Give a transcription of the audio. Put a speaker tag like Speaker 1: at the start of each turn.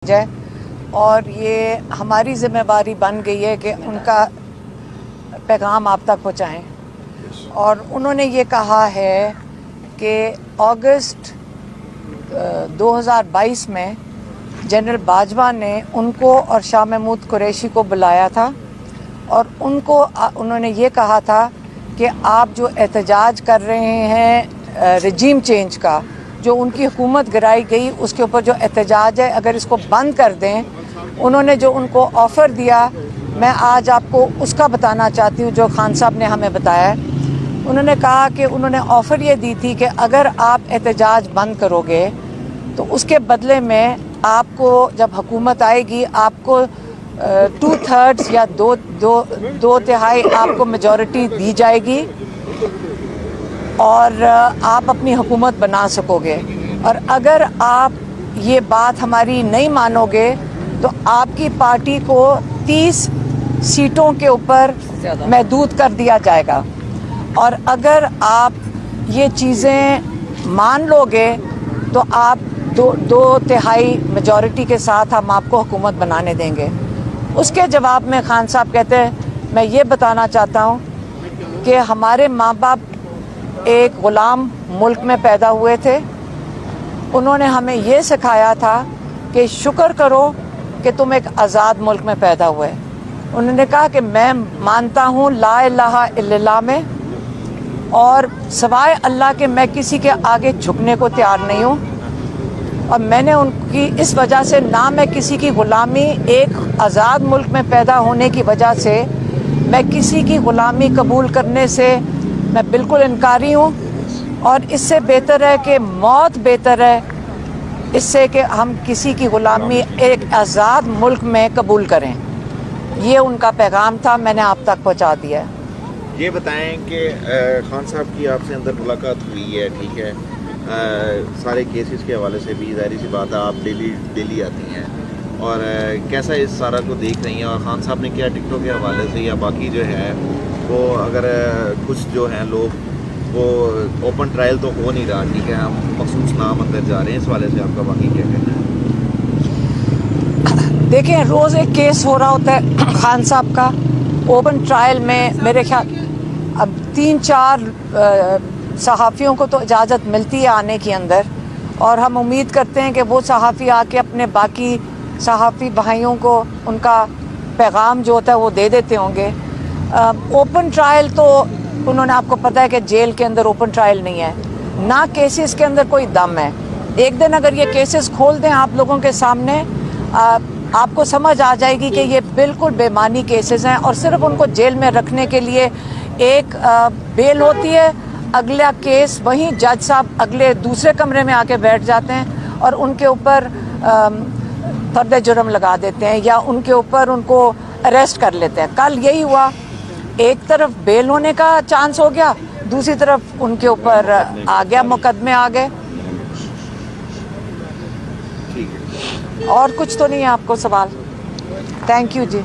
Speaker 1: جائے اور یہ ہماری ذمہ داری بن گئی ہے کہ ان کا پیغام آپ تک پہنچائیں. اور انہوں نے یہ کہا ہے کہ اگست 2022 میں جنرل باجوہ نے ان کو اور شاہ محمود قریشی کو بلایا تھا اور انہوں نے یہ کہا تھا کہ آپ جو احتجاج کر رہے ہیں رجیم چینج کا، جو ان کی حکومت گرائی گئی اس کے اوپر جو احتجاج ہے، اگر اس کو بند کر دیں. انہوں نے جو ان کو آفر دیا، میں آج آپ کو اس کا بتانا چاہتی ہوں جو خان صاحب نے ہمیں بتایا ہے. انہوں نے کہا کہ انہوں نے آفر یہ دی تھی کہ اگر آپ احتجاج بند کرو گے تو اس کے بدلے میں آپ کو جب حکومت آئے گی آپ کو 2/3 یا دو تہائی آپ کو میجورٹی دی جائے گی اور آپ اپنی حکومت بنا سکو گے. اور اگر آپ یہ بات ہماری نہیں مانو گے تو آپ کی پارٹی کو 30 سیٹوں کے اوپر محدود کر دیا جائے گا. اور اگر آپ یہ چیزیں مان لو گے تو آپ دو تہائی میجورٹی کے ساتھ ہم آپ کو حکومت بنانے دیں گے. اس کے جواب میں خان صاحب کہتے ہیں میں یہ بتانا چاہتا ہوں کہ ہمارے ماں باپ ایک غلام ملک میں پیدا ہوئے تھے. انہوں نے ہمیں یہ سکھایا تھا کہ شکر کرو کہ تم ایک آزاد ملک میں پیدا ہوئے. انہوں نے کہا کہ میں مانتا ہوں لا الہ الا اللہ میں، اور سوائے اللہ کے میں کسی کے آگے جھکنے کو تیار نہیں ہوں. اور میں نے ان کی اس وجہ سے نہ میں کسی کی غلامی، ایک آزاد ملک میں پیدا ہونے کی وجہ سے میں کسی کی غلامی قبول کرنے سے میں بالکل انکاری ہوں. اور اس سے بہتر ہے کہ موت بہتر ہے اس سے کہ ہم کسی کی غلامی ایک آزاد ملک میں قبول کریں. یہ ان کا پیغام تھا، میں نے آپ تک پہنچا دیا ہے.
Speaker 2: یہ بتائیں کہ خان صاحب کی آپ سے اندر ملاقات ہوئی ہے، ٹھیک ہے، سارے کیسز کے حوالے سے بھی ظاہری سی بات ہے آپ ڈیلی آتی ہیں، اور کیسا اس سارا کو دیکھ رہی ہیں، اور خان صاحب نے کیا ٹکٹوں کے حوالے سے یا باقی جو ہے وہ اگر کچھ جو ہیں لوگ وہ اوپن ٹرائل تو ہو نہیں رہا، ٹھیک ہے، ہم مخصوص نام اندر جا رہے ہیں، اس حوالے سے آپ کا باقی کیا کہنا ہے؟
Speaker 1: دیکھیں روز ایک کیس ہو رہا ہوتا ہے خان صاحب کا. اوپن ٹرائل میں میرے خیال اب 3-4 صحافیوں کو تو اجازت ملتی ہے آنے کی اندر، اور ہم امید کرتے ہیں کہ وہ صحافی آ کے اپنے باقی صحافی بھائیوں کو ان کا پیغام جو ہوتا ہے وہ دے دیتے ہوں گے. اوپن ٹرائل تو انہوں نے، آپ کو پتہ ہے کہ جیل کے اندر اوپن ٹرائل نہیں ہے، نہ کیسز کے اندر کوئی دم ہے. ایک دن اگر یہ کیسز کھول دیں آپ لوگوں کے سامنے، آپ کو سمجھ آ جائے گی کہ یہ بالکل بے معنی کیسز ہیں، اور صرف ان کو جیل میں رکھنے کے لیے ایک بیل ہوتی ہے، اگلا کیس وہیں جج صاحب اگلے دوسرے کمرے میں آ کے بیٹھ جاتے ہیں اور ان کے اوپر فرد جرم لگا دیتے ہیں یا ان کے اوپر ان کو اریسٹ کر لیتے ہیں. کل یہی ہوا، ایک طرف بیل ہونے کا چانس ہو گیا، دوسری طرف ان کے اوپر آ گیا، مقدمے آ گئے. اور کچھ تو نہیں ہے آپ کو سوال؟ Thank you G.